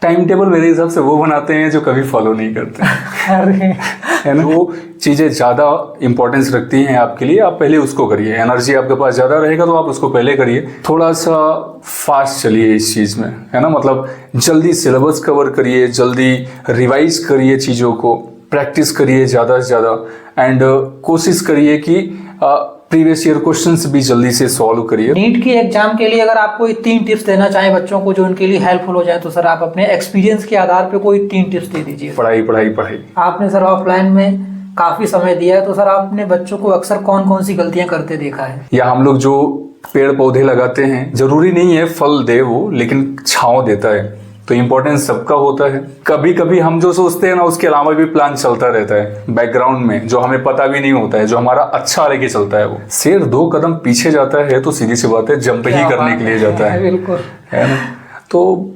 Time table मेरे हिसाब से वो बनाते हैं जो कभी फॉलो नहीं करते। अरे है ना, वो चीज़ें ज़्यादा इंपॉर्टेंस रखती हैं आपके लिए, आप पहले उसको करिए। एनर्जी आपके पास ज़्यादा रहेगा तो आप उसको पहले करिए। थोड़ा सा फास्ट चलिए इस चीज़ में, है ना, मतलब जल्दी सिलेबस कवर करिए, जल्दी रिवाइज करिए, चीज़ों को प्रैक्टिस करिए ज़्यादा से ज़्यादा, एंड कोशिश करिए कि प्रीवियस ईयर क्वेश्चंस भी जल्दी से सॉल्व करिए। नीट की एग्जाम के लिए अगर आप कोई 3 टिप्स देना चाहें बच्चों को जो उनके लिए हेल्पफुल हो जाए, तो सर आप अपने एक्सपीरियंस के आधार पे कोई 3 टिप्स दे दीजिए। पढ़ाई पढ़ाई पढ़ाई। आपने सर ऑफलाइन में काफी समय दिया है, तो सर आपने बच्चों को अक्सर कौन कौन सी गलतियां करते देखा है? या हम लोग जो पेड़ पौधे लगाते हैं, जरूरी नहीं है फल दे वो, लेकिन छांव देता है, तो इम्पोर्टेंस सबका होता है। कभी कभी हम जो सोचते हैं ना, उसके अलावा भी प्लान चलता रहता है बैकग्राउंड में, जो हमें पता भी नहीं होता है, जो हमारा अच्छा लेके चलता है। वो शेर 2 कदम पीछे जाता है तो सीधी सी बात है जंप ही करने के लिए जाता है। बिल्कुल, है ना, तो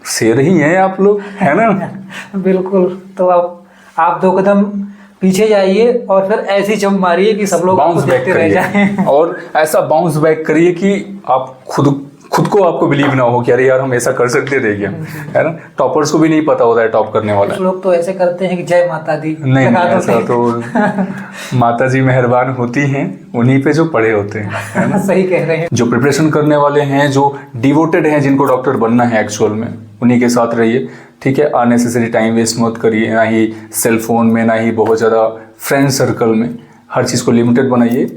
शेर ही है आप लोग, है ना। बिल्कुल। तो आप 2 कदम पीछे जाइए और फिर ऐसी जंप मारिए कि सब लोग बाउंस बैक करिए, और ऐसा बाउंस बैक करिए कि आप खुद को आपको बिलीव ना हो कि अरे यार हम ऐसा कर सकते थे क्या, है ना। टॉपर्स को भी नहीं पता होता है टॉप करने वाला। कुछ लोग तो ऐसे करते हैं कि जय माता दी। नहीं, ऐसा तो माता जी मेहरबान होती हैं उन्हीं पे जो पढ़े होते हैं, है ना। सही कह रहे हैं। जो प्रिपरेशन करने वाले हैं, जो डिवोटेड हैं, जिनको डॉक्टर बनना है एक्चुअल में, उन्हीं के साथ रहिए, ठीक है। अननेसेसरी टाइम वेस्ट मत करिए, ना ही सेल फोन में, ना ही बहुत ज़्यादा फ्रेंड सर्कल में। हर चीज़ को लिमिटेड बनाइए।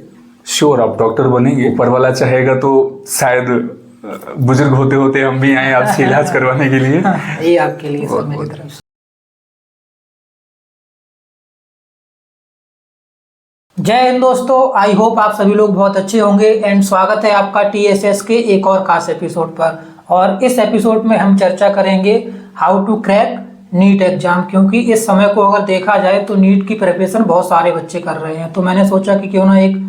श्योर आप डॉक्टर बनेंगे, ऊपर वाला चाहेगा तो शायद बुजुर्ग होते होते हम भी आए आपसे इलाज करवाने के लिए। ये आपके लिए सब मेरी तरफ से। जय हिंद दोस्तों, आई होप आप सभी लोग बहुत अच्छे होंगे एंड स्वागत है आपका TSS के एक और खास एपिसोड पर। और इस एपिसोड में हम चर्चा करेंगे how to crack NEET exam, क्योंकि इस समय को अगर देखा जाए तो नीट की प्रिपरेशन बहुत सारे बच्चे कर रहे हैं। तो मैंने सोचा कि क्यों ना एक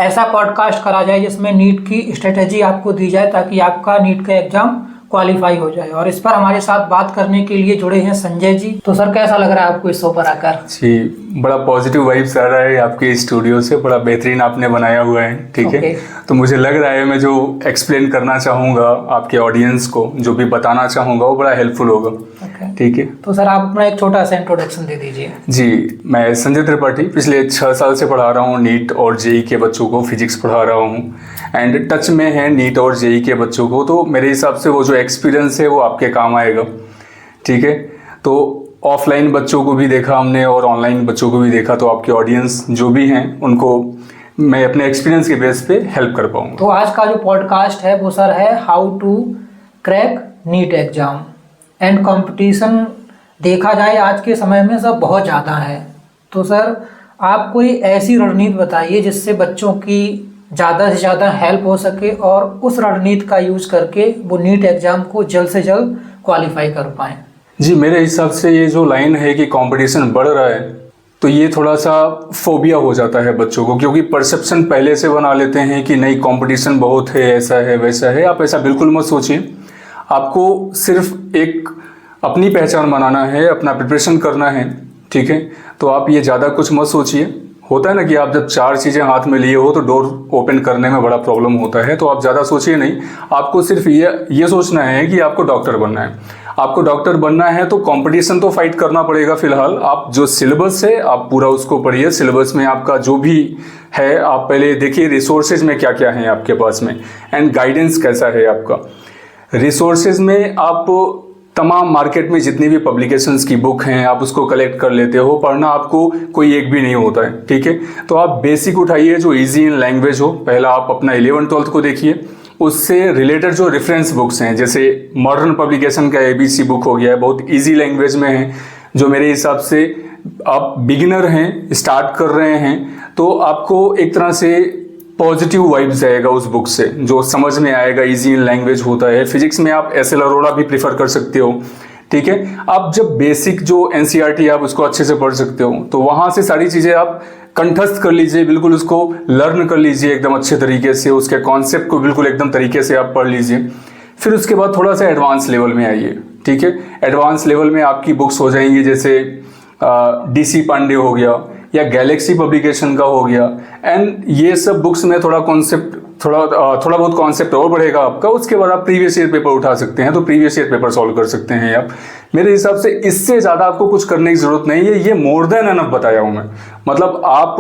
ऐसा पॉडकास्ट करा जाए जिसमें नीट की स्ट्रेटेजी आपको दी जाए ताकि आपका नीट का एग्जाम क्वालिफाई हो जाए। और इस पर हमारे साथ बात करने के लिए जुड़े हैं संजय जी। तो सर कैसा लग रहा है आपको इस शो पर आकर? जी बड़ा पॉजिटिव वाइब्स आ रहा है आपके स्टूडियो से, बड़ा बेहतरीन आपने बनाया हुआ है, ठीक है। तो मुझे लग रहा है मैं जो एक्सप्लेन करना चाहूँगा आपके ऑडियंस को, जो भी बताना चाहूँगा, वो बड़ा हेल्पफुल होगा, ठीक है। तो सर आप अपना एक छोटा सा इंट्रोडक्शन दे दीजिए। जी, मैं संजय त्रिपाठी पिछले 6 साल से पढ़ा रहा हूँ नीट और जेई के बच्चों को, फिजिक्स पढ़ा रहा हूँ एंड टच में है नीट और जेई के बच्चों को। तो मेरे हिसाब से वो जो एक्सपीरियंस है वो आपके काम आएगा, ठीक है। तो ऑफलाइन बच्चों को भी देखा हमने और ऑनलाइन बच्चों को भी देखा, तो आपके ऑडियंस जो भी हैं उनको मैं अपने एक्सपीरियंस के बेस पे हेल्प कर पाऊँगा। तो आज का जो पॉडकास्ट है वो सर है how to crack NEET exam and competition. देखा जाए आज के समय में सब बहुत ज़्यादा है, तो सर आप कोई ऐसी रणनीति बताइए जिससे बच्चों की ज़्यादा से ज़्यादा हेल्प हो सके और उस रणनीति का यूज करके वो नीट एग्जाम को जल्द से जल्द क्वालिफाई कर पाएँ। जी, मेरे हिसाब से ये जो लाइन है कि कंपटीशन बढ़ रहा है, तो ये थोड़ा सा फोबिया हो जाता है बच्चों को, क्योंकि परसेप्शन पहले से बना लेते हैं कि नहीं कंपटीशन बहुत है, ऐसा है वैसा है। आप ऐसा बिल्कुल मत सोचिए। आपको सिर्फ एक अपनी पहचान बनाना है, अपना प्रिपरेशन करना है, ठीक है। तो आप ये ज़्यादा कुछ मत सोचिए। होता है ना कि आप जब 4 चीज़ें हाथ में लिए हो तो डोर ओपन करने में बड़ा प्रॉब्लम होता है, तो आप ज़्यादा सोचिए नहीं। आपको सिर्फ ये सोचना है कि आपको डॉक्टर बनना है। आपको डॉक्टर बनना है तो कंपटीशन तो फाइट करना पड़ेगा फिलहाल। आप जो सिलेबस है आप पूरा उसको पढ़िए। सिलेबस में आपका जो भी है आप पहले देखिए रिसोर्सेज में क्या क्या है आपके पास में, एंड गाइडेंस कैसा है आपका। रिसोर्सेज में आप तमाम मार्केट में जितनी भी पब्लिकेशंस की बुक हैं आप उसको कलेक्ट कर लेते हो। पढ़ना आपको कोई एक भी नहीं होता है, ठीक है। तो आप बेसिक उठाइए जो इजी इन लैंग्वेज हो। पहला आप अपना 11th-12th को देखिए, उससे रिलेटेड जो रेफरेंस बुक्स हैं, जैसे मॉडर्न पब्लिकेशन का ABC बुक हो गया है, बहुत इजी लैंग्वेज में है, जो मेरे हिसाब से आप बिगिनर हैं, स्टार्ट कर रहे हैं, तो आपको एक तरह से पॉजिटिव वाइब्स आएगा उस बुक से, जो समझ में आएगा, इजी इन लैंग्वेज होता है। फिजिक्स में आप SL अरोड़ा भी प्रीफर कर सकते हो, ठीक है। आप जब बेसिक जो NCERT आप उसको अच्छे से पढ़ सकते हो, तो वहाँ से सारी चीज़ें आप कंठस्थ कर लीजिए, बिल्कुल उसको लर्न कर लीजिए एकदम अच्छे तरीके से, उसके कॉन्सेप्ट को बिल्कुल एकदम तरीके से आप पढ़ लीजिए। फिर उसके बाद थोड़ा सा एडवांस लेवल में आइए, ठीक है। एडवांस लेवल में आपकी बुक्स हो जाएंगी जैसे DC पांडे हो गया या गैलेक्सी पब्लिकेशन का हो गया, एंड ये सब बुक्स में थोड़ा कॉन्सेप्ट थोड़ा बहुत कॉन्सेप्ट और बढ़ेगा आपका, उसके बाद आप प्रीवियस ईयर पेपर उठा सकते हैं, तो प्रीवियस ईयर पेपर सॉल्व कर सकते हैं आप। मेरे हिसाब से इससे ज़्यादा आपको कुछ करने की ज़रूरत नहीं है, ये मोर देन एनफ बताया हूँ मैं। मतलब आप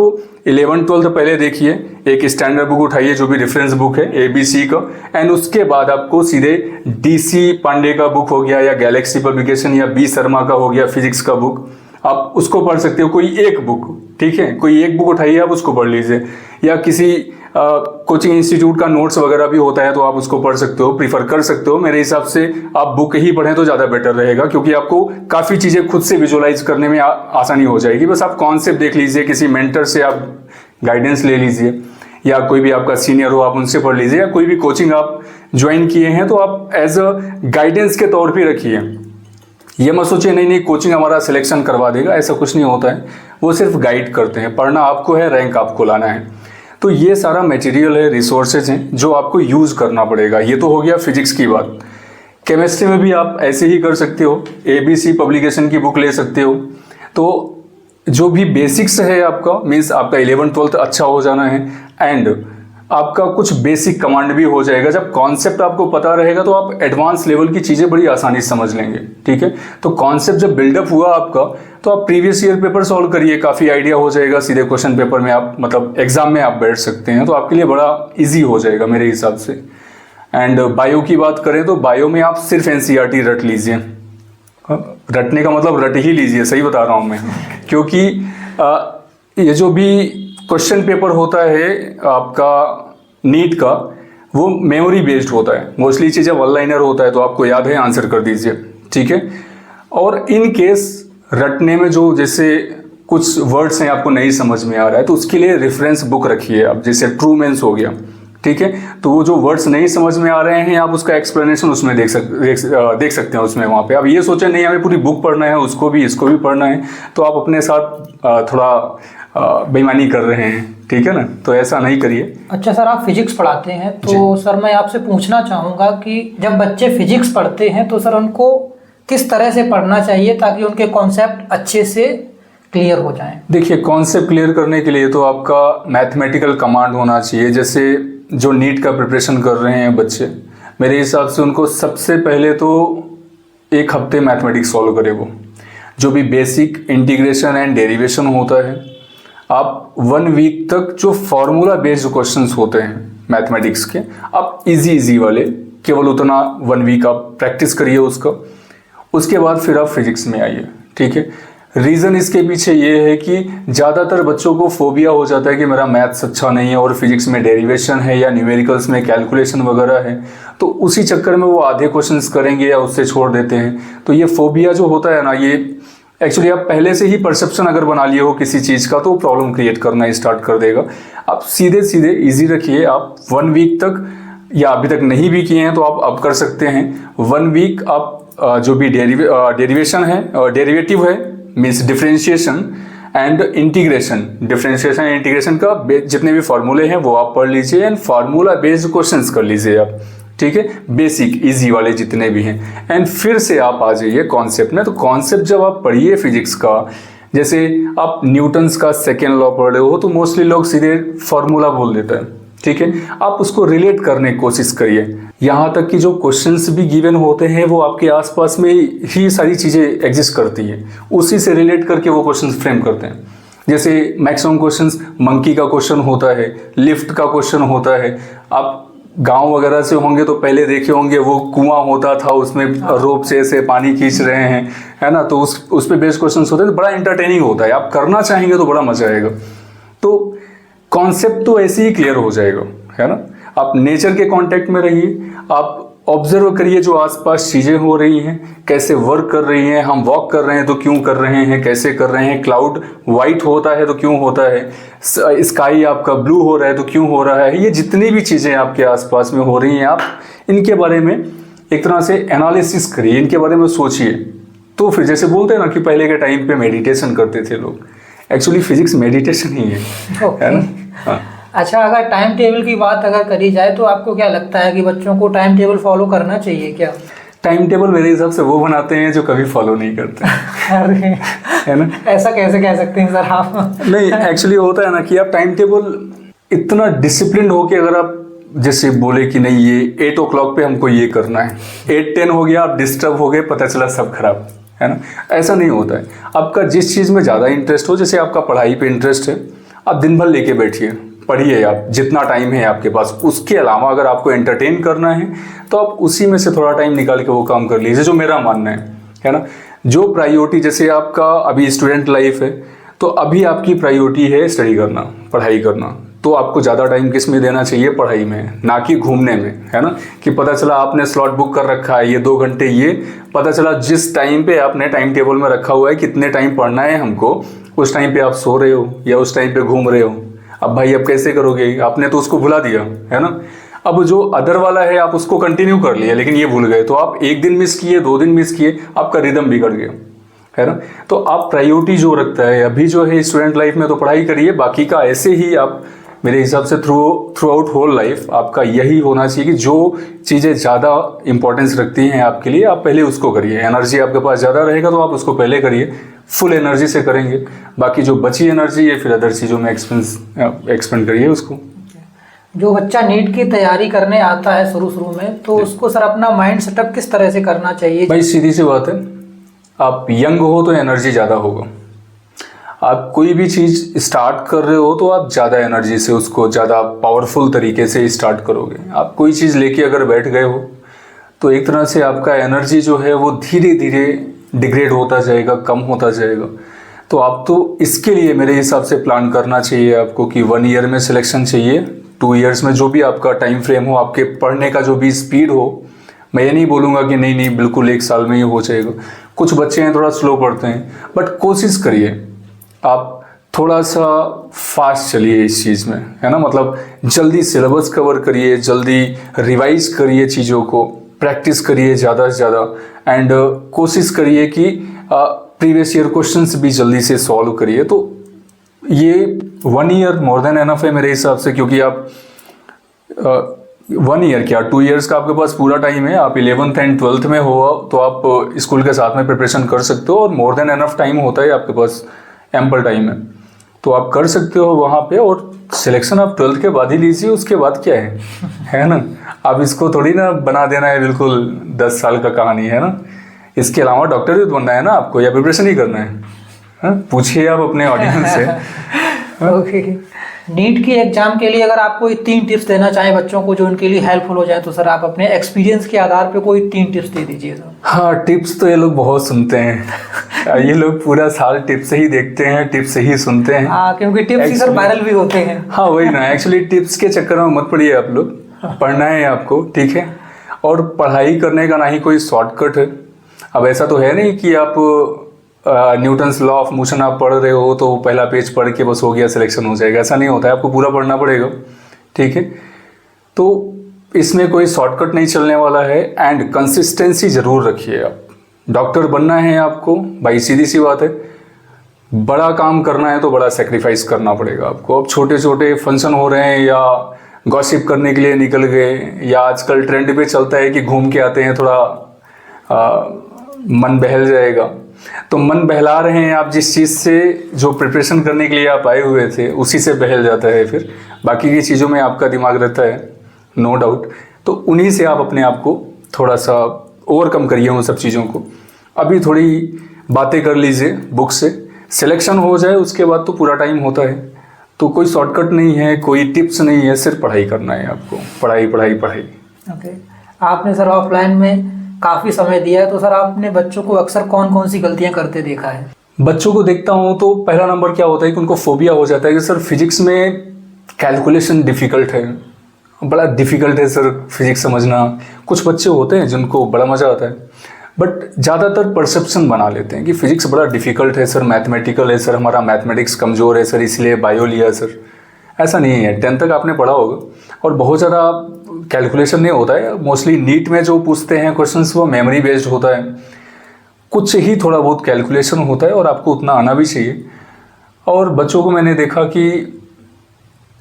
11th-12th पहले देखिए, एक स्टैंडर्ड बुक उठाइए जो भी रेफरेंस बुक है ABC का, एंड उसके बाद आपको सीधे DC पांडे का बुक हो गया या गैलेक्सी पब्लिकेशन या B शर्मा का हो गया फिजिक्स का बुक, आप उसको पढ़ सकते हो। कोई एक बुक, ठीक है, कोई एक बुक उठाइए, आप उसको पढ़ लीजिए, या किसी कोचिंग इंस्टीट्यूट का नोट्स वगैरह भी होता है तो आप उसको पढ़ सकते हो, प्रीफर कर सकते हो। मेरे हिसाब से आप बुक ही पढ़ें तो ज़्यादा बेटर रहेगा, क्योंकि आपको काफ़ी चीज़ें खुद से विजुअलाइज करने में आसानी हो जाएगी। बस आप कॉन्सेप्ट देख लीजिए, किसी मेंटर से आप गाइडेंस ले लीजिए, या कोई भी आपका सीनियर हो आप उनसे पढ़ लीजिए, या कोई भी कोचिंग आप ज्वाइन किए हैं तो आप एज अ गाइडेंस के तौर पर रखिए। ये मत सोचिए नहीं कोचिंग हमारा सिलेक्शन करवा देगा, ऐसा कुछ नहीं होता है, वो सिर्फ गाइड करते हैं। पढ़ना आपको है, रैंक आपको लाना है। तो ये सारा मटेरियल है, रिसोर्सेज हैं जो आपको यूज़ करना पड़ेगा। ये तो हो गया फिजिक्स की बात। केमिस्ट्री में भी आप ऐसे ही कर सकते हो, ABC पब्लिकेशन की बुक ले सकते हो। तो जो भी बेसिक्स है आपका, मीन्स आपका 11th-12th अच्छा हो जाना है, एंड आपका कुछ बेसिक कमांड भी हो जाएगा। जब कॉन्सेप्ट आपको पता रहेगा तो आप एडवांस लेवल की चीज़ें बड़ी आसानी से समझ लेंगे, ठीक है। तो कॉन्सेप्ट जब बिल्डअप हुआ आपका, तो आप प्रीवियस ईयर पेपर सॉल्व करिए, काफ़ी आइडिया हो जाएगा, सीधे क्वेश्चन पेपर में आप मतलब एग्जाम में आप बैठ सकते हैं, तो आपके लिए बड़ा ईजी हो जाएगा मेरे हिसाब से। एंड बायो की बात करें तो बायो में आप सिर्फ NCERT रट लीजिए। रटने का मतलब रट ही लीजिए, सही बता रहा हूँ मैं, क्योंकि ये जो भी क्वेश्चन पेपर होता है आपका नीट का, वो मेमोरी बेस्ड होता है। मोस्टली चीज़ें वन लाइनर होता है, तो आपको याद है आंसर कर दीजिए, ठीक है। और इन केस रटने में जो जैसे कुछ वर्ड्स हैं आपको नहीं समझ में आ रहा है, तो उसके लिए रेफरेंस बुक रखिए आप, जैसे ट्रूमेंस हो गया, ठीक है। तो वो जो वर्ड्स नहीं समझ में आ रहे हैं, आप उसका एक्सप्लेनेशन उसमें देख सकते हैं उसमें। वहाँ पे आप ये सोचें नहीं हमें पूरी बुक पढ़ना है, उसको भी इसको भी पढ़ना है, तो आप अपने साथ थोड़ा बेईमानी कर रहे हैं, ठीक है ना। तो ऐसा नहीं करिए। अच्छा सर, आप फिजिक्स पढ़ाते हैं, तो सर मैं आपसे पूछना चाहूँगा कि जब बच्चे फिजिक्स पढ़ते हैं तो सर उनको किस तरह से पढ़ना चाहिए ताकि उनके कॉन्सेप्ट अच्छे से क्लियर हो जाएं? देखिए, कॉन्सेप्ट क्लियर करने के लिए तो आपका मैथमेटिकल कमांड होना चाहिए। जैसे जो नीट का प्रिपरेशन कर रहे हैं बच्चे, मेरे हिसाब से उनको सबसे पहले तो 1 हफ्ते मैथमेटिक्स सॉल्व करे। वो जो भी बेसिक इंटीग्रेशन एंड डेरिवेशन होता है, आप 1 वीक तक जो फार्मूला बेस्ड क्वेश्चंस होते हैं मैथमेटिक्स के, आप इजी वाले केवल उतना 1 वीक आप प्रैक्टिस करिए उसका। उसके बाद फिर आप फिजिक्स में आइए, ठीक है। रीज़न इसके पीछे ये है कि ज़्यादातर बच्चों को फोबिया हो जाता है कि मेरा मैथ्स अच्छा नहीं है और फिजिक्स में डेरिवेशन है या न्यूमेरिकल्स में कैलकुलेशन वगैरह है, तो उसी चक्कर में वो आधे क्वेश्चंस करेंगे या उससे छोड़ देते हैं। तो ये फोबिया जो होता है ना, ये एक्चुअली आप पहले से ही परसेप्शन अगर बना लिए हो किसी चीज़ का, तो प्रॉब्लम क्रिएट करना स्टार्ट कर देगा। आप सीधे ईजी रखिए। आप 1 वीक तक, या अभी तक नहीं भी किए हैं तो आप अब कर सकते हैं, 1 वीक आप जो भी डेरिवेशन है, डेरिवेटिव है, means differentiation and integration, differentiation and integration का जितने भी फार्मूले हैं वो आप पढ़ लीजिए, एंड फार्मूला बेस्ड क्वेश्चंस कर लीजिए आप, ठीक है, बेसिक इजी वाले जितने भी हैं। एंड फिर से आप आ जाइए कॉन्सेप्ट में। तो कॉन्सेप्ट जब आप पढ़िए फिजिक्स का, जैसे आप न्यूटन्स का सेकेंड लॉ पढ़ रहे हो, तो मोस्टली लोग सीधे फार्मूला बोल देते हैं, ठीक है। आप उसको रिलेट करने की कोशिश करिए। यहाँ तक कि जो क्वेश्चंस भी गिवन होते हैं वो आपके आसपास में ही सारी चीज़ें एग्जिस्ट करती हैं, उसी से रिलेट करके वो क्वेश्चंस फ्रेम करते हैं। जैसे मैक्सिमम क्वेश्चंस मंकी का क्वेश्चन होता है, लिफ्ट का क्वेश्चन होता है। आप गांव वगैरह से होंगे तो पहले देखे होंगे वो कुआं होता था, उसमें रोप से ऐसे पानी खींच रहे हैं, है ना। तो उस पे बेस्ड क्वेश्चंस होते हैं, तो बड़ा इंटरटेनिंग होता है। आप करना चाहेंगे तो बड़ा मजा आएगा। तो कॉन्सेप्ट तो ऐसे ही क्लियर हो जाएगा, है ना। आप नेचर के कांटेक्ट में रहिए, आप ऑब्जर्व करिए जो आसपास चीज़ें हो रही हैं, कैसे वर्क कर रही हैं। हम वॉक कर रहे हैं तो क्यों कर रहे हैं, कैसे कर रहे हैं। क्लाउड वाइट होता है तो क्यों होता है, स्काई आपका ब्लू हो रहा है तो क्यों हो रहा है। ये जितनी भी चीज़ें आपके आसपास में हो रही हैं, आप इनके बारे में एक तरह से एनालिसिस करिए, इनके बारे में सोचिए। तो फिर जैसे बोलते हैं ना कि पहले के टाइम पे मेडिटेशन करते थे लोग, एक्चुअली फिजिक्स मेडिटेशन ही है ना। हाँ। अच्छा, अगर टाइम टेबल की बात अगर करी जाए तो आपको क्या लगता है कि बच्चों को टाइम टेबल फॉलो करना चाहिए क्या? टाइम टेबल मेरे हिसाब से वो बनाते हैं जो कभी फॉलो नहीं करते। अरे है ना, ऐसा कैसे कह सकते हैं सर आप? नहीं, एक्चुअली होता है ना कि आप टाइम टेबल इतना डिसिप्लिन होके अगर आप जैसे बोले कि नहीं ये 8 o'clock पे हमको ये करना है, 8:10 हो गया, आप डिस्टर्ब हो गए, पता चला सब खराब, है ना। ऐसा नहीं होता है। आपका जिस चीज़ में ज़्यादा इंटरेस्ट हो, जैसे आपका पढ़ाई पे इंटरेस्ट है, आप दिन भर लेके बैठिए, पढ़िए, आप जितना टाइम है आपके पास। उसके अलावा अगर आपको एंटरटेन करना है तो आप उसी में से थोड़ा टाइम निकाल के वो काम कर लीजिए, जो मेरा मानना है ना। जो प्रायोरिटी, जैसे आपका अभी स्टूडेंट लाइफ है, तो अभी आपकी प्रायोरिटी है स्टडी करना, पढ़ाई करना, तो आपको ज़्यादा टाइम किस में देना चाहिए? पढ़ाई में, ना कि घूमने में, है ना। कि पता चला आपने स्लॉट बुक कर रखा है, ये 2 घंटे, ये पता चला जिस टाइम पे आपने टाइम टेबल में रखा हुआ है कितने टाइम पढ़ना है हमको, उस टाइम पे आप सो रहे हो या उस टाइम पे घूम रहे हो। अब भाई अब कैसे करोगे? आपने तो उसको भुला दिया, है ना। अब जो अदर वाला है आप उसको कंटिन्यू कर लिया, लेकिन ये भूल गए, तो आप 1 दिन मिस किए, 2 दिन मिस किए, आपका रिदम बिगड़ गया, है ना। तो आप प्रायोरिटी जो रखता है अभी जो है स्टूडेंट लाइफ में, तो पढ़ाई करिए, बाकी का ऐसे ही आप, मेरे हिसाब से थ्रू आउट होल लाइफ आपका यही होना चाहिए कि जो चीज़ें ज़्यादा इंपॉर्टेंस रखती हैं आपके लिए, आप पहले उसको करिए। एनर्जी आपके पास ज़्यादा रहेगा तो आप उसको पहले करिए, फुल एनर्जी से करेंगे। बाकी जो बची एनर्जी है फिर अदर चीज़ों में एक्सपेंड करिए उसको। जो बच्चा नीट की तैयारी करने आता है शुरू में, तो उसको सर अपना माइंड सेटअप किस तरह से करना चाहिए? भाई सीधी सी बात है, आप यंग हो तो एनर्जी ज़्यादा होगा। आप कोई भी चीज़ स्टार्ट कर रहे हो तो आप ज़्यादा एनर्जी से उसको, ज़्यादा पावरफुल तरीके से स्टार्ट करोगे। आप कोई चीज़ लेके अगर बैठ गए हो तो एक तरह से आपका एनर्जी जो है वो धीरे धीरे डिग्रेड होता जाएगा, कम होता जाएगा। तो आप तो इसके लिए मेरे हिसाब से प्लान करना चाहिए आपको कि 1 ईयर में सिलेक्शन चाहिए, 2 ईयर्स में जो भी आपका टाइम फ्रेम हो, आपके पढ़ने का जो भी स्पीड हो। मैं ये नहीं बोलूँगा कि नहीं बिल्कुल 1 साल में ही हो जाएगा। कुछ बच्चे हैं थोड़ा स्लो पढ़ते हैं, बट कोशिश करिए आप थोड़ा सा फास्ट चलिए इस चीज़ में, है ना। मतलब जल्दी सिलेबस कवर करिए, जल्दी रिवाइज करिए, चीज़ों को प्रैक्टिस करिए ज़्यादा से ज़्यादा, एंड कोशिश करिए कि प्रीवियस ईयर क्वेश्चंस भी जल्दी से सॉल्व करिए। तो ये 1 ईयर मोर देन एनफ है मेरे हिसाब से, क्योंकि आप 1 ईयर क्या 2 ईयर्स का आपके पास पूरा टाइम है। आप 11th एंड 12th में हो तो आप स्कूल के साथ में प्रिपरेशन कर सकते हो, और मोर देन एनफ टाइम होता है आपके पास, एम्पल टाइम है, तो आप कर सकते हो वहाँ पे। और सिलेक्शन आप 12th के बाद ही लीजिए, उसके बाद क्या है ना। आप इसको थोड़ी ना बना देना है बिल्कुल 10 साल का कहानी, है ना। इसके अलावा डॉक्टर भी बनना है ना आपको, या प्रिपरेशन ही करना है? पूछिए आप अपने ऑडियंस से। ओके, नीट की एग्जाम के लिए अगर आप कोई 3 टिप्स देना चाहें बच्चों को जो उनके लिए हेल्पफुल हो जाए, तो सर आप अपने एक्सपीरियंस के आधार पे कोई 3 टिप्स दे दीजिए सर। हाँ, टिप्स तो ये लोग बहुत सुनते हैं। ये लोग पूरा साल टिप्स ही देखते हैं, टिप्स ही सुनते हैं। हाँ, क्योंकि टिप्स ही सर वायरल भी होते हैं। हाँ वही ना, एक्चुअली टिप्स के चक्कर में मत पड़िए आप लोग। पढ़ना है आपको, ठीक है। और पढ़ाई करने का ना ही कोई शॉर्टकट है। अब ऐसा तो है नहीं कि आप न्यूटन्स लॉ ऑफ मोशन आप पढ़ रहे हो तो पहला पेज पढ़ के बस हो गया, सिलेक्शन हो जाएगा, ऐसा नहीं होता है। आपको पूरा पढ़ना पड़ेगा, ठीक है। तो इसमें कोई शॉर्टकट नहीं चलने वाला है, एंड कंसिस्टेंसी ज़रूर रखिए। आप डॉक्टर बनना है आपको, भाई सीधी सी बात है, बड़ा काम करना है तो बड़ा सेक्रीफाइस करना पड़ेगा आपको। अब छोटे छोटे फंक्शन हो रहे हैं या गॉसिप करने के लिए निकल गए, या आजकल ट्रेंड पे चलता है कि घूम के आते हैं, थोड़ा मन बहल जाएगा, तो मन बहला रहे हैं आप जिस चीज़ से, जो प्रिपरेशन करने के लिए आप आए हुए थे उसी से बहल जाता है। फिर बाकी की चीज़ों में आपका दिमाग रहता है, नो डाउट। तो उन्हीं से आप अपने आप को थोड़ा सा ओवरकम करिए उन सब चीज़ों को। अभी थोड़ी बातें कर लीजिए बुक से, सिलेक्शन हो जाए उसके बाद तो पूरा टाइम होता है। तो कोई शॉर्टकट नहीं है, कोई टिप्स नहीं है, सिर्फ पढ़ाई करना है आपको, पढ़ाई पढ़ाई पढ़ाई। ओके, आपने सर ऑफलाइन में काफ़ी समय दिया है, तो सर आपने बच्चों को अक्सर कौन कौन सी गलतियां करते देखा है? बच्चों को देखता हूँ तो पहला नंबर क्या होता है कि उनको फोबिया हो जाता है कि सर फिजिक्स में कैलकुलेशन डिफ़िकल्ट है, बड़ा डिफ़िकल्ट है सर फिजिक्स समझना। कुछ बच्चे होते हैं जिनको बड़ा मज़ा आता है, बट ज़्यादातर परसेप्शन बना लेते हैं कि फिजिक्स बड़ा डिफ़िकल्ट है सर, मैथमेटिकल है सर, हमारा मैथमेटिक्स कमज़ोर है सर, इसलिए बायो लिया सर। ऐसा नहीं है। 10th तक आपने पढ़ा होगा और बहुत ज़्यादा कैलकुलेशन नहीं होता है। मोस्टली नीट में जो पूछते हैं क्वेश्चंस वो मेमोरी बेस्ड होता है, कुछ ही थोड़ा बहुत कैलकुलेशन होता है, और आपको उतना आना भी चाहिए। और बच्चों को मैंने देखा कि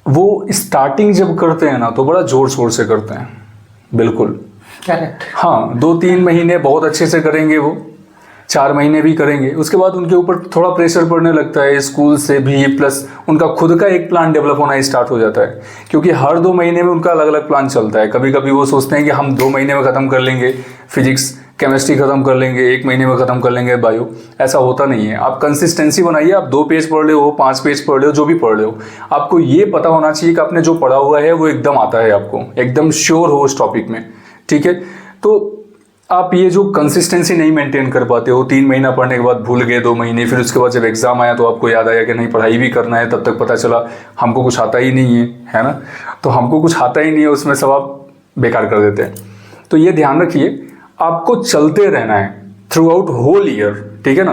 वो स्टार्टिंग जब करते हैं ना तो बड़ा ज़ोर शोर से करते हैं, बिल्कुल करेक्ट। हाँ, 2-3 महीने बहुत अच्छे से करेंगे वो, 4 महीने भी करेंगे, उसके बाद उनके ऊपर थोड़ा प्रेशर पड़ने लगता है स्कूल से भी, प्लस उनका खुद का एक प्लान डेवलप होना स्टार्ट हो जाता है, क्योंकि हर 2 महीने में उनका अलग अलग प्लान चलता है। कभी कभी वो सोचते हैं कि हम 2 महीने में ख़त्म कर लेंगे फिजिक्स केमिस्ट्री ख़त्म कर लेंगे, 1 महीने में ख़त्म कर लेंगे बायो। ऐसा होता नहीं है। आप कंसिस्टेंसी बनाइए, आप 2 पेज पढ़ रहे हो, 5 पेज पढ़ रहे हो, जो भी पढ़ रहे हो, आपको ये पता होना चाहिए कि आपने जो पढ़ा हुआ है वो एकदम आता है, आपको एकदम श्योर हो उस टॉपिक में, ठीक है। तो आप ये जो कंसिस्टेंसी नहीं मेंटेन कर पाते हो, 3 महीना पढ़ने के बाद भूल गए, 2 महीने, फिर उसके बाद जब एग्जाम आया तो आपको याद आया कि नहीं पढ़ाई भी करना है, तब तक पता चला हमको कुछ आता ही नहीं है ना। तो हमको कुछ आता ही नहीं है, उसमें सब आप बेकार कर देते हैं। तो ये ध्यान रखिए, आपको चलते रहना है थ्रू आउट होल ईयर, ठीक है ना।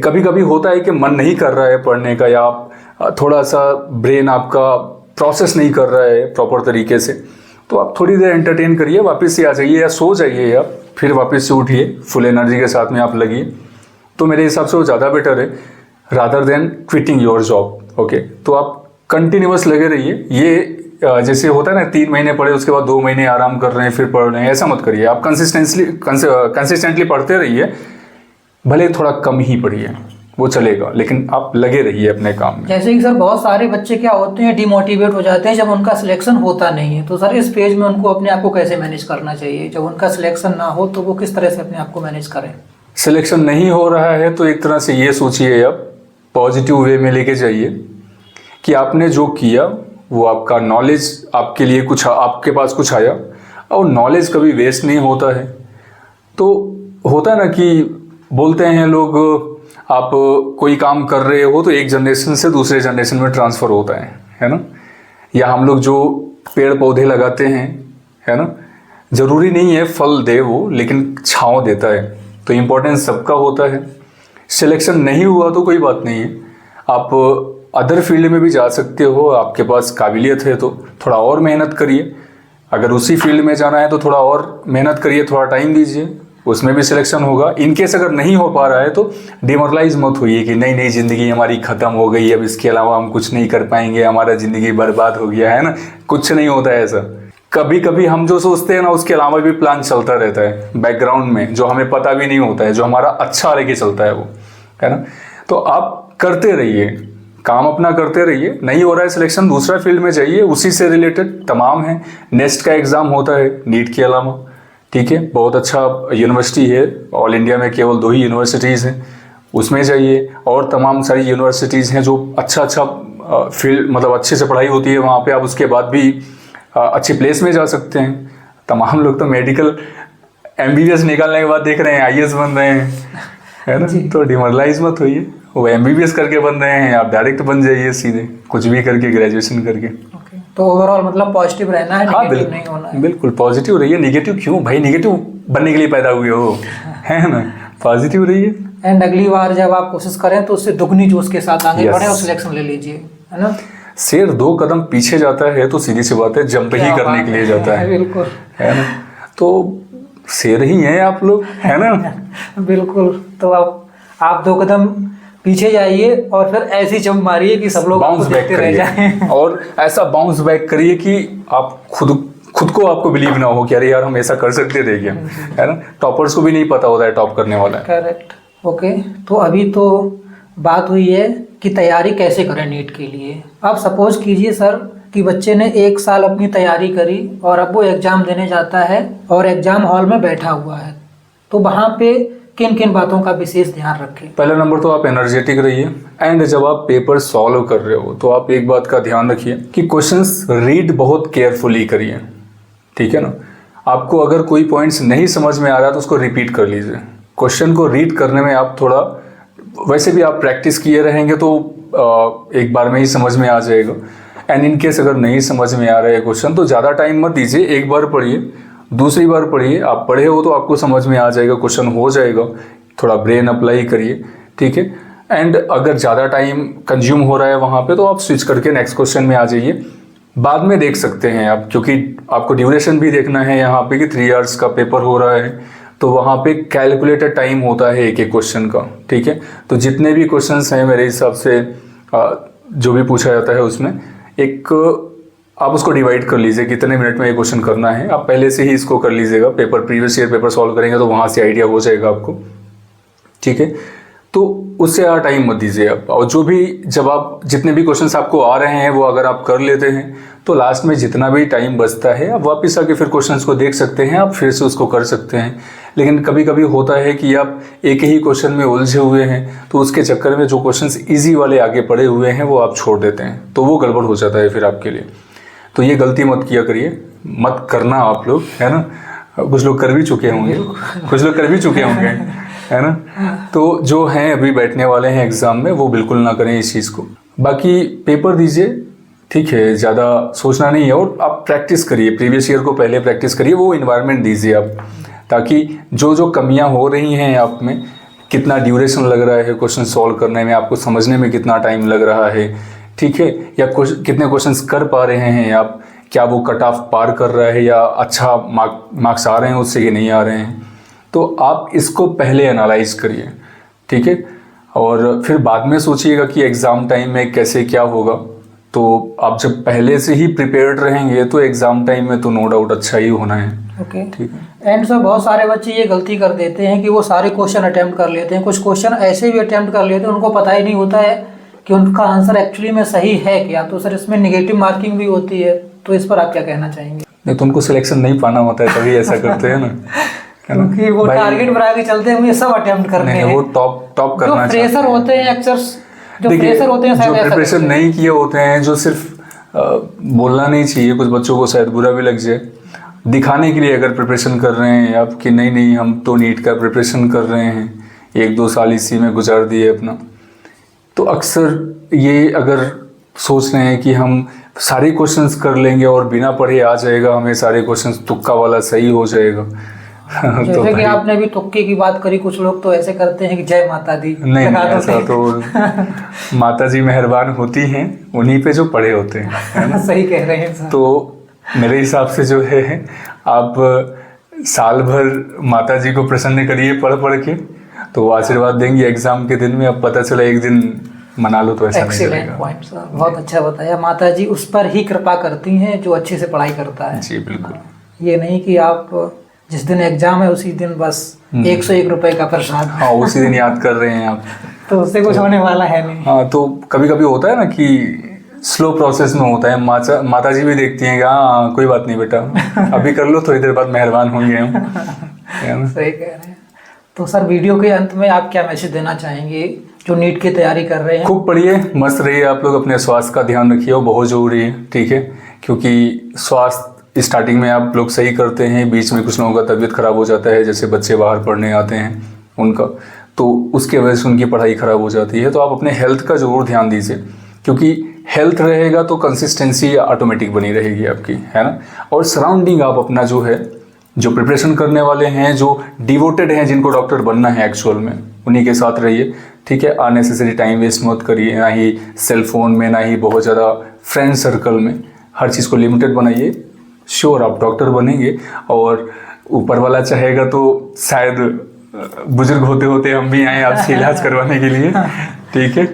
कभी कभी होता है कि मन नहीं कर रहा है पढ़ने का, या आप थोड़ा सा ब्रेन आपका प्रोसेस नहीं कर रहा है प्रॉपर तरीके से, तो आप थोड़ी देर एंटरटेन करिए, वापस से आ जाइए या सो जाइए, या फिर वापस से उठिए, फुल एनर्जी के साथ में आप लगिए। तो मेरे हिसाब से वो ज़्यादा बेटर है rather than quitting your job. Okay, तो आप कंटिन्यूअस लगे रहिए। ये जैसे होता है ना, 3 महीने पढ़े उसके बाद 2 महीने आराम कर रहे हैं फिर पढ़ रहे हैं, ऐसा मत करिए। आप कंसिस्टेंटली पढ़ते रहिए, भले थोड़ा कम ही पढ़िए, वो चलेगा, लेकिन आप लगे रहिए अपने काम में। जैसे कि सर बहुत सारे बच्चे क्या होते हैं, डिमोटिवेट हो जाते हैं जब उनका सिलेक्शन होता नहीं है। तो सर इस पेज में उनको अपने आप को कैसे मैनेज करना चाहिए? जब उनका सिलेक्शन ना हो तो वो किस तरह से अपने आप को मैनेज करें? सिलेक्शन नहीं हो रहा है तो एक तरह से ये सोचिए, आप पॉजिटिव वे में लेके जाइए कि आपने जो किया वो आपका नॉलेज आपके लिए कुछ, आपके पास कुछ आया, और नॉलेज कभी वेस्ट नहीं होता है। तो होता है ना कि बोलते हैं लोग, आप कोई काम कर रहे हो तो एक जनरेशन से दूसरे जनरेशन में ट्रांसफ़र होता है ना। या हम लोग जो पेड़ पौधे लगाते हैं, है ना, ज़रूरी नहीं है फल दे वो, लेकिन छाँव देता है। तो इम्पोर्टेंस सबका होता है। सिलेक्शन नहीं हुआ तो कोई बात नहीं है, आप अदर फील्ड में भी जा सकते हो, आपके पास काबिलियत है तो थोड़ा और मेहनत करिए। अगर उसी फील्ड में जाना है तो थोड़ा और मेहनत करिए, थोड़ा टाइम दीजिए, उसमें भी सिलेक्शन होगा। इनकेस अगर नहीं हो पा रहा है तो डिमोरलाइज मत होइए कि नहीं ज़िंदगी हमारी ख़त्म हो गई, अब इसके अलावा हम कुछ नहीं कर पाएंगे, हमारा ज़िंदगी बर्बाद हो गया है ना। कुछ नहीं होता है ऐसा। कभी कभी हम जो सोचते हैं ना, उसके अलावा भी प्लान चलता रहता है बैकग्राउंड में, जो हमें पता भी नहीं होता है, जो हमारा अच्छा लेके चलता है वो, है ना। तो आप करते रहिए, काम अपना करते रहिए। नहीं हो रहा है सिलेक्शन, दूसरा फील्ड में जाइए, उसी से रिलेटेड तमाम है। नेक्स्ट का एग्ज़ाम होता है नीट के अलावा, ठीक है, बहुत अच्छा यूनिवर्सिटी है, ऑल इंडिया में केवल 2 ही यूनिवर्सिटीज़ हैं, उसमें जाइए। और तमाम सारी यूनिवर्सिटीज़ हैं जो अच्छा फील्ड, मतलब अच्छे से पढ़ाई होती है वहाँ पे, आप उसके बाद भी अच्छी प्लेस में जा सकते हैं। तमाम लोग तो मेडिकल MBBS निकालने के बाद देख रहे हैं IAS बन रहे हैं, है ना। तो डिमोरलाइज मत होइए, वो MBBS करके बन रहे हैं, आप डायरेक्ट बन जाइए सीधे, कुछ भी करके, ग्रेजुएशन करके। तो ओवरऑल मतलब पॉजिटिव रहना है, हाँ, नेगेटिव नहीं होना है। बिल्कुल पॉजिटिव रहिए। नेगेटिव क्यों भाई, नेगेटिव बनने के लिए पैदा हुए हो, है ना। पॉजिटिव रहिए। एंड अगली बार जब आप कोशिश करें तो उससे दुगनी जोश के साथ आगे Yes. बढ़े और सिलेक्शन ले लीजिए, है ना। शेर 2 कदम पीछे जाता है तो सीधी सी बात है, जंप ही करने के लिए जाता है, बिल्कुल, है ना। तो शेर ही हैं आप लोग, है ना। बिल्कुल। तो आप 2 कदम पीछे जाइए और फिर ऐसी जंप मारिए कि सब लोग आपको बाउंस बैक देखते रह जाएं। करिए, और ऐसा बाउंस बैक करिए कि आप खुद को आपको बिलीव ना हो कि अरे यार हम ऐसा कर सकते थे क्या, है ना। टॉपर्स को भी नहीं पता होता है टॉप करने वाला है। करेक्ट। ओके, तो अभी तो बात हुई है कि तैयारी कैसे करें नीट के लिए। अब सपोज कीजिए सर कि बच्चे ने 1 साल अपनी तैयारी करी और अब वो एग्ज़ाम देने जाता है और एग्ज़ाम हॉल में बैठा हुआ है, तो वहाँ पे किन किन बातों का विशेष ध्यान रखें? पहला नंबर तो आप एनर्जेटिक रहिए, एंड जब आप पेपर सॉल्व कर रहे हो तो आप एक बात का ध्यान रखिए कि क्वेश्चंस रीड बहुत केयरफुली करिए, ठीक है ना। आपको अगर कोई पॉइंट्स नहीं समझ में आ रहा तो उसको रिपीट कर लीजिए। क्वेश्चन को रीड करने में आप थोड़ा, वैसे भी आप प्रैक्टिस किए रहेंगे तो एक बार में ही समझ में आ जाएगा। एंड इन केस अगर नहीं समझ में आ रहा है क्वेश्चन तो ज़्यादा टाइम मत दीजिए, एक बार पढ़िए, दूसरी बार पढ़िए। आप पढ़े हो तो आपको समझ में आ जाएगा, क्वेश्चन हो जाएगा, थोड़ा ब्रेन अप्लाई करिए, ठीक है। एंड अगर ज़्यादा टाइम कंज्यूम हो रहा है वहाँ पे तो आप स्विच करके नेक्स्ट क्वेश्चन में आ जाइए, बाद में देख सकते हैं आप, क्योंकि आपको ड्यूरेशन भी देखना है यहाँ पे कि 3 आवर्स का पेपर हो रहा है, तो वहाँ पे कैलकुलेटेड टाइम होता है एक एक क्वेश्चन का, ठीक है। तो जितने भी क्वेश्चंस हैं मेरे हिसाब से जो भी पूछा जाता है उसमें एक आप उसको डिवाइड कर लीजिए कितने मिनट में ये क्वेश्चन करना है। आप पहले से ही इसको कर लीजिएगा, paper previous year paper solve करेंगे तो वहाँ से आइडिया हो जाएगा आपको, ठीक है। तो उससे ज़्यादा टाइम मत दीजिए आप, और जो भी जब आप जितने भी क्वेश्चंस आपको आ रहे हैं वो अगर आप कर लेते हैं तो लास्ट में जितना भी टाइम बचता है आप वापस आके फिर क्वेश्चंस को देख सकते हैं, आप फिर से उसको कर सकते हैं। लेकिन कभी कभी होता है कि आप एक ही क्वेश्चन में उलझे हुए हैं तो उसके चक्कर में जो क्वेश्चंस ईजी वाले आगे पड़े हुए हैं वो आप छोड़ देते हैं, तो वो गड़बड़ हो जाता है फिर आपके लिए। तो ये गलती मत किया करिए, मत करना आप लोग, है ना। कुछ लोग कर भी चुके होंगे, है ना। तो जो हैं अभी बैठने वाले हैं एग्ज़ाम में वो बिल्कुल ना करें इस चीज़ को। बाकी पेपर दीजिए, ठीक है, ज़्यादा सोचना नहीं है, और आप प्रैक्टिस करिए, प्रीवियस ईयर को पहले प्रैक्टिस करिए, वो इन्वायरमेंट दीजिए आप, ताकि जो कमियां हो रही हैं आप में, कितना ड्यूरेशन लग रहा है क्वेश्चन सॉल्व करने में, आपको समझने में कितना टाइम लग रहा है, ठीक है, या कितने क्वेश्चंस कर पा रहे हैं आप, क्या वो कट ऑफ पार कर रहा है या अच्छा मार्क्स आ रहे हैं उससे कि नहीं आ रहे हैं, तो आप इसको पहले एनालाइज करिए, ठीक है। और फिर बाद में सोचिएगा कि एग्ज़ाम टाइम में कैसे क्या होगा। तो आप जब पहले से ही प्रिपेयर्ड रहेंगे तो एग्ज़ाम टाइम में तो नो डाउट अच्छा ही होना है। ओके, ठीक है। एंड सर बहुत सारे बच्चे ये गलती कर देते हैं कि वो सारे क्वेश्चन अटेम्प्ट कर लेते हैं, कुछ क्वेश्चन ऐसे भी अटेम्प्ट कर लेते हैं उनको पता ही नहीं होता है कि उनका आंसर एक्चुअली में सही है क्या, तो सर इसमें नेगेटिव मार्किंग भी होती है, तो इस पर आप क्या कहना चाहेंगे? नहीं तो उनको सिलेक्शन नहीं पाना होता है तभी ऐसा करते हैं ना, क्योंकि वो टारगेट बना के चलते हैं, सब अटेम्प्ट करने हैं। वो टॉप करना, जो फ्रेशर होते हैं अक्सर, जो फ्रेशर होते हैं जो प्रिपरेशन नहीं किए होते हैं, जो सिर्फ बोलना नहीं चाहिए, कुछ बच्चों को शायद बुरा भी लग जाए, दिखाने के लिए अगर प्रिपरेशन कर रहे हैं आप कि नहीं हम तो नीट का प्रिपरेशन कर रहे हैं, 1-2 साल इसी में गुजार दिए अपना, तो अक्सर ये अगर सोच रहे हैं कि हम सारे क्वेश्चंस कर लेंगे और बिना पढ़े आ जाएगा, हमें सारे क्वेश्चंस तुक्का वाला सही हो जाएगा। जैसे कि आपने अभी तुक्के की बात करी, कुछ लोग तो ऐसे करते हैं कि जय माता दी, नहीं ऐसा तो माता जी मेहरबान होती हैं उन्हीं पे जो पढ़े होते हैं। सही कह रहे हैं सर। तो मेरे हिसाब से जो है आप साल भर माता जी को प्रसन्न करिए पढ़ के, तो वो आशीर्वाद देंगी एग्जाम के दिन में, अब पता चला एक दिन मना लो तो ऐसा नहीं चलेगा। एक्सीलेंट पॉइंट सर, बहुत अच्छा बताया। माता जी उस पर ही कृपा करती हैं जो अच्छे से पढ़ाई करता है। जी बिल्कुल, ये नहीं कि आप जिस दिन एग्जाम है उसी दिन बस 101 रुपए का प्रसाद, हाँ उसी दिन याद कर रहे हैं आप, तो उससे कुछ होने वाला है नहीं। हाँ तो कभी कभी होता है ना कि स्लो प्रोसेस में होता है, माता जी भी देखती हैं कि हाँ कोई बात नहीं बेटा, अभी कर लो, थोड़ी देर बाद मेहरबान होंगे हम। सही कह रहे हैं। तो सर वीडियो के अंत में आप क्या मैसेज देना चाहेंगे जो नीट की तैयारी कर रहे हैं? खूब पढ़िए, मस्त रहिए आप लोग, अपने स्वास्थ्य का ध्यान रखिए, वो बहुत ज़रूरी है, ठीक है, क्योंकि स्वास्थ्य स्टार्टिंग में आप लोग सही करते हैं, बीच में कुछ लोगों का तबीयत ख़राब हो जाता है, जैसे बच्चे बाहर पढ़ने आते हैं उनका, तो उसके वजह से उनकी पढ़ाई ख़राब हो जाती है। तो आप अपने हेल्थ का ज़रूर ध्यान दीजिए, क्योंकि हेल्थ रहेगा तो कंसिस्टेंसी ऑटोमेटिक बनी रहेगी आपकी, है ना। और सराउंडिंग आप अपना जो है, जो प्रिपरेशन करने वाले हैं, जो डिवोटेड हैं, जिनको डॉक्टर बनना है एक्चुअल में, उन्हीं के साथ रहिए, ठीक है। अननेसेसरी टाइम वेस्ट मत करिए, ना ही सेल फोन में, ना ही बहुत ज़्यादा फ्रेंड सर्कल में, हर चीज़ को लिमिटेड बनाइए। श्योर आप डॉक्टर बनेंगे, और ऊपर वाला चाहेगा तो शायद बुजुर्ग होते होते हम भी आए आपसे इलाज करवाने के लिए, ठीक है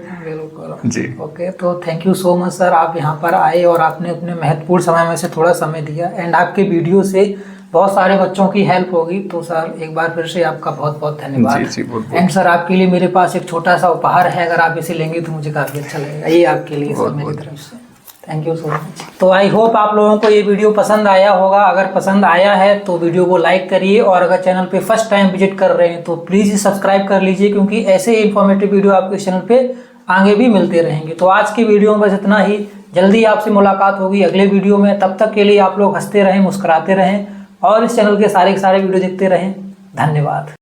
जी। ओके, तो thank you so much sir, आप यहाँ पर आए और आपने अपने महत्वपूर्ण समय में से थोड़ा समय दिया, एंड आपके वीडियो से बहुत सारे बच्चों की हेल्प होगी। तो सर एक बार फिर से आपका बहुत बहुत धन्यवाद। जी, बहुत एंड सर आपके लिए मेरे पास एक छोटा सा उपहार है, अगर आप इसे लेंगे तो मुझे काफ़ी अच्छा लगेगा, ये आपके लिए सर मेरी तरफ से। Thank you so much. तो आई होप आप लोगों को ये वीडियो पसंद आया होगा। अगर पसंद आया है तो वीडियो को लाइक करिए, और अगर चैनल पे फर्स्ट टाइम विजिट कर रहे हैं तो प्लीज़ सब्सक्राइब कर लीजिए, क्योंकि ऐसे इन्फॉर्मेटिव वीडियो आपके चैनल पे आगे भी मिलते रहेंगे। तो आज की वीडियो में बस इतना ही, जल्दी आपसे मुलाकात होगी अगले वीडियो में। तब तक के लिए आप लोग हंसते रहें, मुस्कुराते रहें, और इस चैनल के सारे वीडियो देखते रहें। धन्यवाद।